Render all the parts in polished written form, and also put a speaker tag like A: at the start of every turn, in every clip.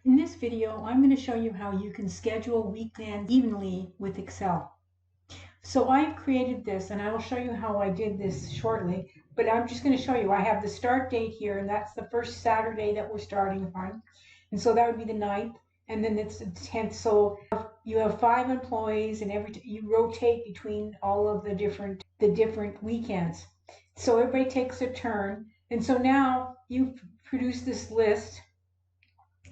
A: In this video, I'm going to show you how you can schedule weekends evenly with Excel. So I've created this, and I will show you how I did this shortly, but I'm just going to show you. I have the start date here, and that's the first Saturday that we're starting on. And so that would be the 9th, and then it's the 10th. So you have 5 employees, and you rotate between all of the different weekends. So everybody takes a turn. And so now you've produced this list,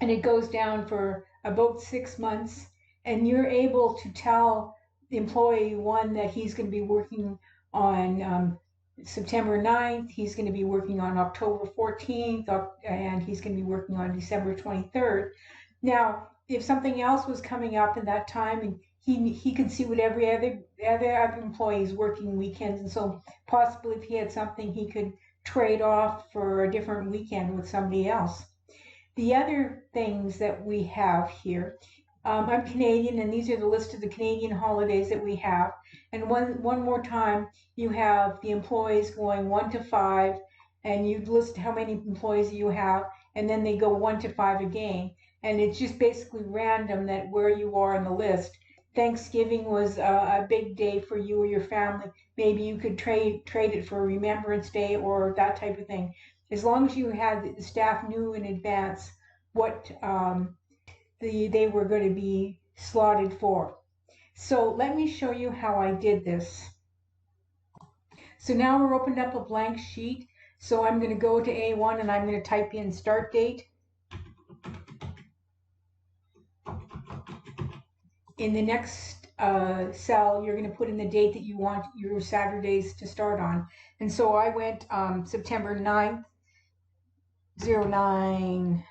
A: and it goes down for about 6 months, and you're able to tell employee 1 that he's going to be working on September 9th, he's going to be working on October 14th, and he's going to be working on December 23rd. Now, if something else was coming up in that time, and he could see what every other employee is working weekends, and so possibly if he had something, he could trade off for a different weekend with somebody else. The other things that we have here, I'm Canadian, and these are the list of the Canadian holidays that we have. And one more time, you have the employees going 1 to 5, and you list how many employees you have, and then they go 1 to 5 again. And it's just basically random that where you are on the list. Thanksgiving was a big day for you or your family. Maybe you could trade it for Remembrance Day or that type of thing. As long as you had the staff knew in advance what they were going to be slotted for. So let me show you how I did this. So now we're opened up a blank sheet. So I'm going to go to A1 and I'm going to type in start date. In the next cell, you're going to put in the date that you want your Saturdays to start on. And so I went September 9th, 09-SEP,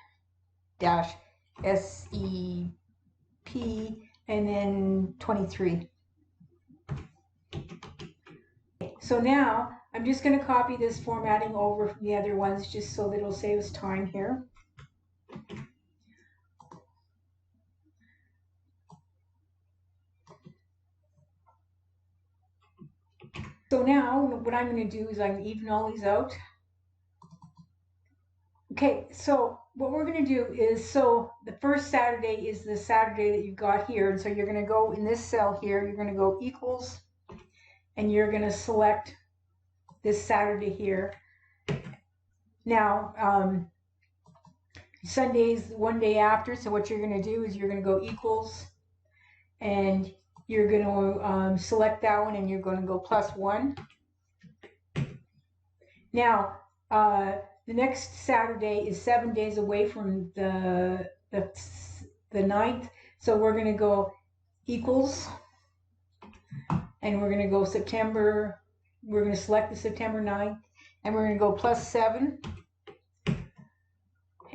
A: and then 23. So now I'm just going to copy this formatting over from the other ones just so that it'll save us time here. So now what I'm going to do is I'm going to even all these out. Okay, so what we're going to do is, so the first Saturday is the Saturday that you've got here, and so you're going to go in this cell here, you're going to go equals, and you're going to select this Saturday here. Now, Sunday is one day after, so what you're going to do is you're going to go equals, and you're going to select that one, and you're going to go +1. Now, the next Saturday is 7 days away from the 9th, so we're going to go equals, and we're going to go September, we're going to select the September 9th, and we're going to go +7,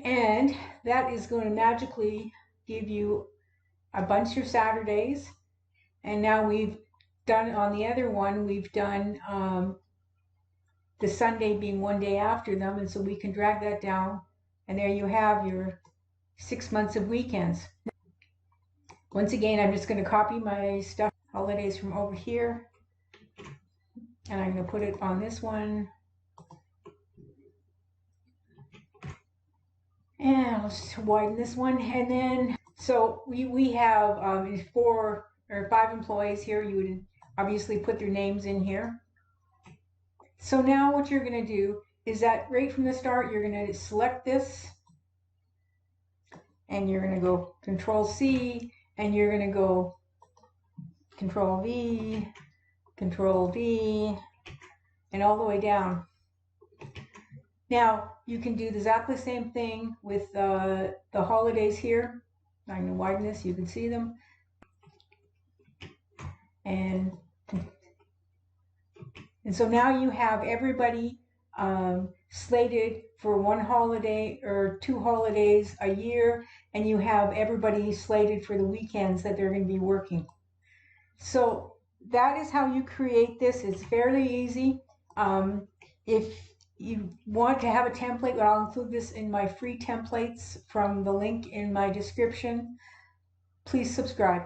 A: and that is going to magically give you a bunch of Saturdays. And now we've done, on the other one, we've done the Sunday being one day after them, and so we can drag that down, and there you have your 6 months of weekends. Once again, I'm just going to copy my stuff, holidays, from over here, and I'm going to put it on this one, and I'll just widen this one, and then so we have 4 or 5 employees here. You would obviously put their names in here. So now what you're going to do is that right from the start, you're going to select this, and you're going to go Control-C, and you're going to go Control-V, Control-V, and all the way down. Now, you can do exactly the same thing with the holidays here. I'm going to widen this, you can see them. And so now you have everybody slated for 1 holiday or 2 holidays a year, and you have everybody slated for the weekends that they're going to be working. So that is how you create this. It's fairly easy. If you want to have a template, I'll include this in my free templates from the link in my description. Please subscribe.